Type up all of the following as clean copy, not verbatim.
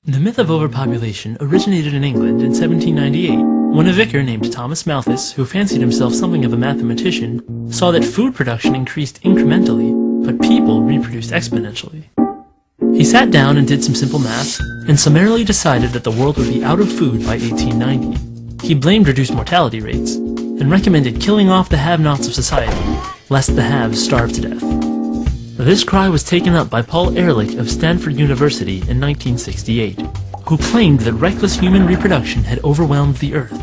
The myth of overpopulation originated in England in 1798, when a vicar named Thomas Malthus, who fancied himself something of a mathematician, saw that food production increased incrementally, but people reproduced exponentially. He sat down and did some simple math, and summarily decided that the world would be out of food by 1890. He blamed reduced mortality rates, and recommended killing off the have-nots of society, lest the haves starve to death. This cry was taken up by Paul Ehrlich of Stanford University in 1968, who claimed that reckless human reproduction had overwhelmed the Earth.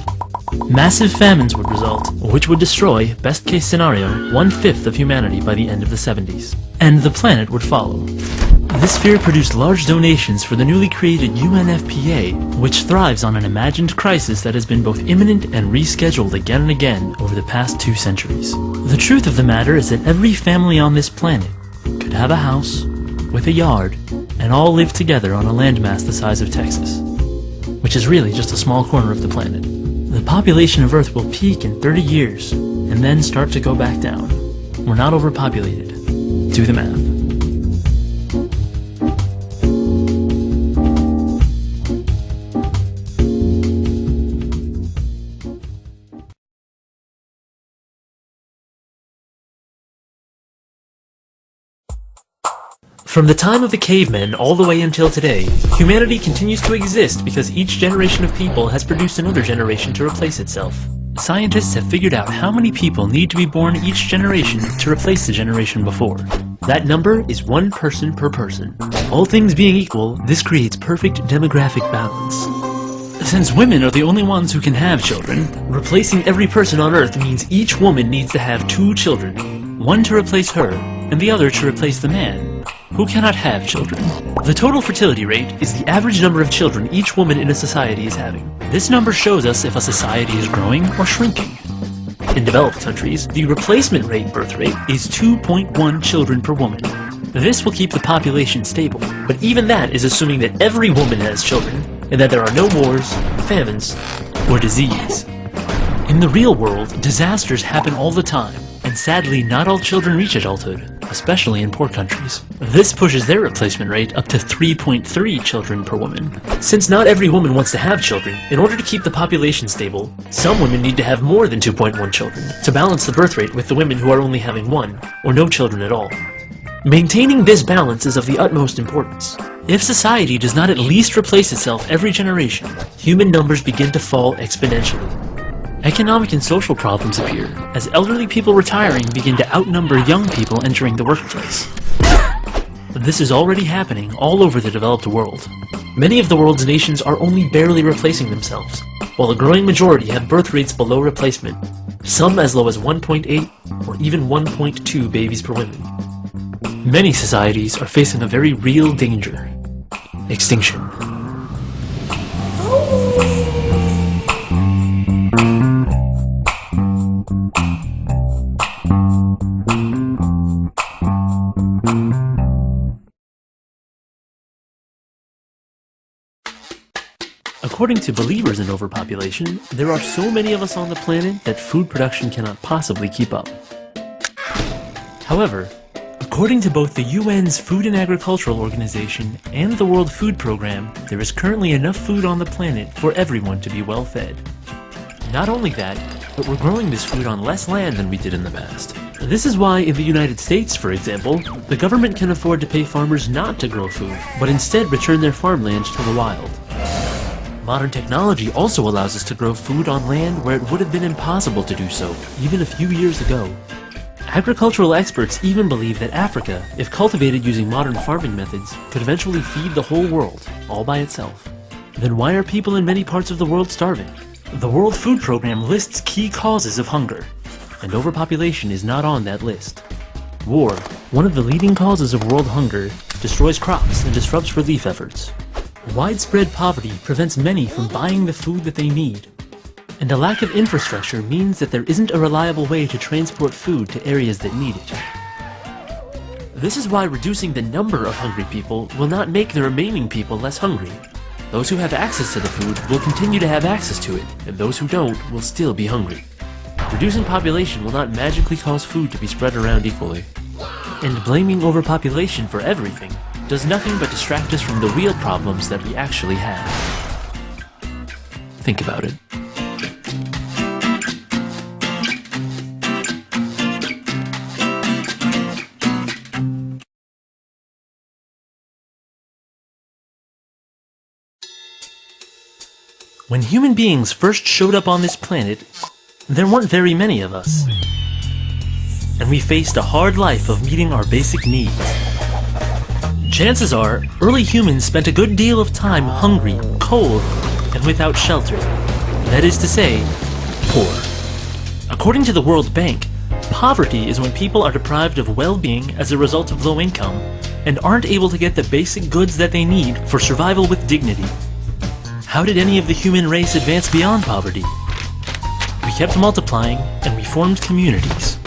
Massive famines would result, which would destroy, best-case scenario, 1/5 of humanity by the end of the 70s. And the planet would follow. This fear produced large donations for the newly created UNFPA, which thrives on an imagined crisis that has been both imminent and rescheduled again and again over the past 2 centuries. The truth of the matter is that every family on this planet could have a house, with a yard, and all live together on a landmass the size of Texas, which is really just a small corner of the planet. The population of Earth will peak in 30 years, and then start to go back down. We're not overpopulated. Do the math. From the time of the cavemen all the way until today, humanity continues to exist because each generation of people has produced another generation to replace itself. Scientists have figured out how many people need to be born each generation to replace the generation before. That number is 1 person per person. All things being equal, this creates perfect demographic balance. Since women are the only ones who can have children, replacing every person on Earth means each woman needs to have 2 children, one to replace her, and the other to replace the man, who cannot have children. The total fertility rate is the average number of children each woman in a society is having. This number shows us if a society is growing or shrinking. In developed countries, the replacement rate birth rate is 2.1 children per woman. This will keep the population stable, but even that is assuming that every woman has children, and that there are no wars, famines, or disease. In the real world, disasters happen all the time, and sadly not all children reach adulthood, especially in poor countries. This pushes their replacement rate up to 3.3 children per woman. Since not every woman wants to have children, in order to keep the population stable, some women need to have more than 2.1 children to balance the birth rate with the women who are only having 1, or no children at all. Maintaining this balance is of the utmost importance. If society does not at least replace itself every generation, human numbers begin to fall exponentially. Economic and social problems appear, as elderly people retiring begin to outnumber young people entering the workplace. This is already happening all over the developed world. Many of the world's nations are only barely replacing themselves, while a growing majority have birth rates below replacement, some as low as 1.8 or even 1.2 babies per woman. Many societies are facing a very real danger: extinction. According to believers in overpopulation, there are so many of us on the planet that food production cannot possibly keep up. However, according to both the UN's Food and Agricultural Organization and the World Food Program, there is currently enough food on the planet for everyone to be well fed. Not only that, but we're growing this food on less land than we did in the past. This is why in the United States, for example, the government can afford to pay farmers not to grow food, but instead return their farmland to the wild. Modern technology also allows us to grow food on land where it would have been impossible to do so, even a few years ago. Agricultural experts even believe that Africa, if cultivated using modern farming methods, could eventually feed the whole world, all by itself. Then why are people in many parts of the world starving? The World Food Program lists key causes of hunger, and overpopulation is not on that list. War, one of the leading causes of world hunger, destroys crops and disrupts relief efforts. Widespread poverty prevents many from buying the food that they need. And a lack of infrastructure means that there isn't a reliable way to transport food to areas that need it. This is why reducing the number of hungry people will not make the remaining people less hungry. Those who have access to the food will continue to have access to it, and those who don't will still be hungry. Reducing population will not magically cause food to be spread around equally. And blaming overpopulation for everything does nothing but distract us from the real problems that we actually have. Think about it. When human beings first showed up on this planet, there weren't very many of us. And we faced a hard life of meeting our basic needs. Chances are, early humans spent a good deal of time hungry, cold, and without shelter. That is to say, poor. According to the World Bank, poverty is when people are deprived of well-being as a result of low income and aren't able to get the basic goods that they need for survival with dignity. How did any of the human race advance beyond poverty? We kept multiplying, and we formed communities.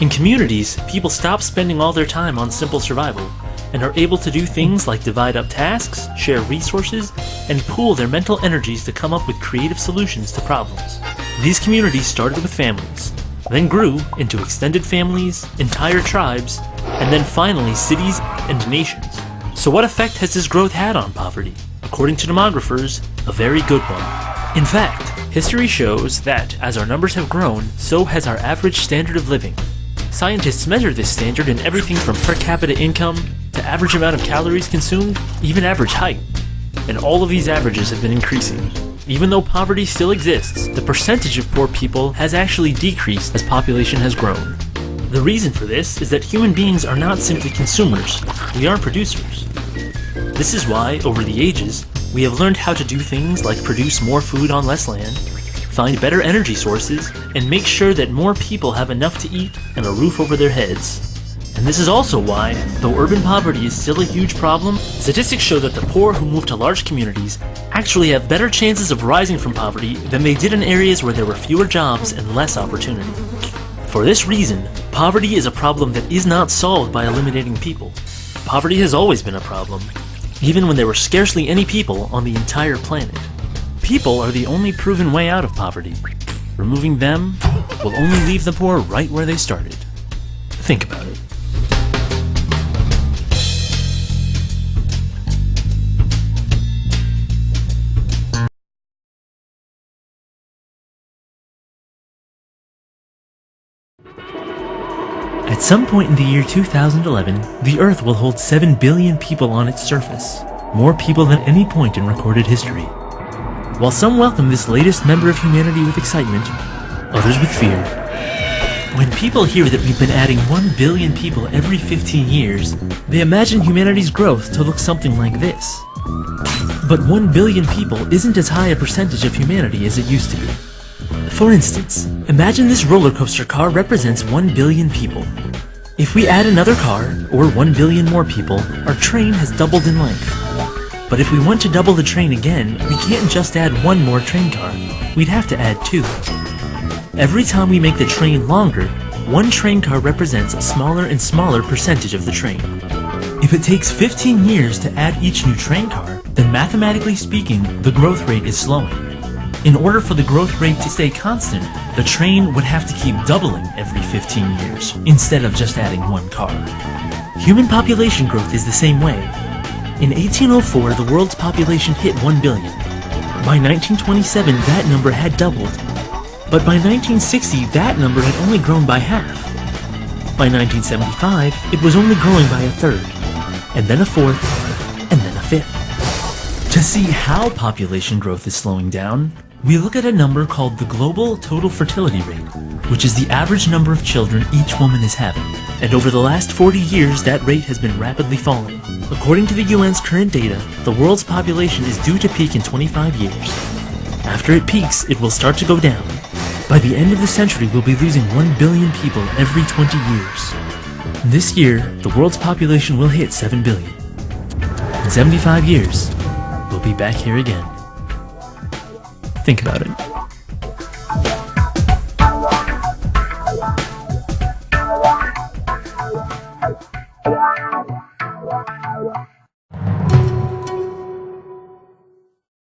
In communities, people stop spending all their time on simple survival, and are able to do things like divide up tasks, share resources, and pool their mental energies to come up with creative solutions to problems. These communities started with families, then grew into extended families, entire tribes, and then finally cities and nations. So what effect has this growth had on poverty? According to demographers, a very good one. In fact, history shows that as our numbers have grown, so has our average standard of living. Scientists measure this standard in everything from per capita income to average amount of calories consumed, even average height. And all of these averages have been increasing. Even though poverty still exists, the percentage of poor people has actually decreased as population has grown. The reason for this is that human beings are not simply consumers, we are producers. This is why, over the ages, we have learned how to do things like produce more food on less land, find better energy sources, and make sure that more people have enough to eat and a roof over their heads. And this is also why, though urban poverty is still a huge problem, statistics show that the poor who move to large communities actually have better chances of rising from poverty than they did in areas where there were fewer jobs and less opportunity. For this reason, poverty is a problem that is not solved by eliminating people. Poverty has always been a problem, even when there were scarcely any people on the entire planet. People are the only proven way out of poverty. Removing them will only leave the poor right where they started. Think about it. At some point in the year 2011, the Earth will hold 7 billion people on its surface, more people than any point in recorded history. While some welcome this latest member of humanity with excitement, others with fear. When people hear that we've been adding 1 billion people every 15 years, they imagine humanity's growth to look something like this. But 1 billion people isn't as high a percentage of humanity as it used to be. For instance, imagine this roller coaster car represents 1 billion people. If we add another car, or 1 billion more people, our train has doubled in length. But if we want to double the train again, we can't just add one more train car. We'd have to add 2. Every time we make the train longer, one train car represents a smaller and smaller percentage of the train. If it takes 15 years to add each new train car, then mathematically speaking, the growth rate is slowing. In order for the growth rate to stay constant, the train would have to keep doubling every 15 years, instead of just adding one car. Human population growth is the same way. In 1804, the world's population hit 1 billion. By 1927, that number had doubled. But by 1960, that number had only grown by half. By 1975, it was only growing by a third, and then a fourth, and then a fifth. To see how population growth is slowing down, we look at a number called the global total fertility rate, which is the average number of children each woman is having. And over the last 40 years, that rate has been rapidly falling. According to the UN's current data, the world's population is due to peak in 25 years. After it peaks, it will start to go down. By the end of the century, we'll be losing 1 billion people every 20 years. This year, the world's population will hit 7 billion. In 75 years, we'll be back here again. Think about it.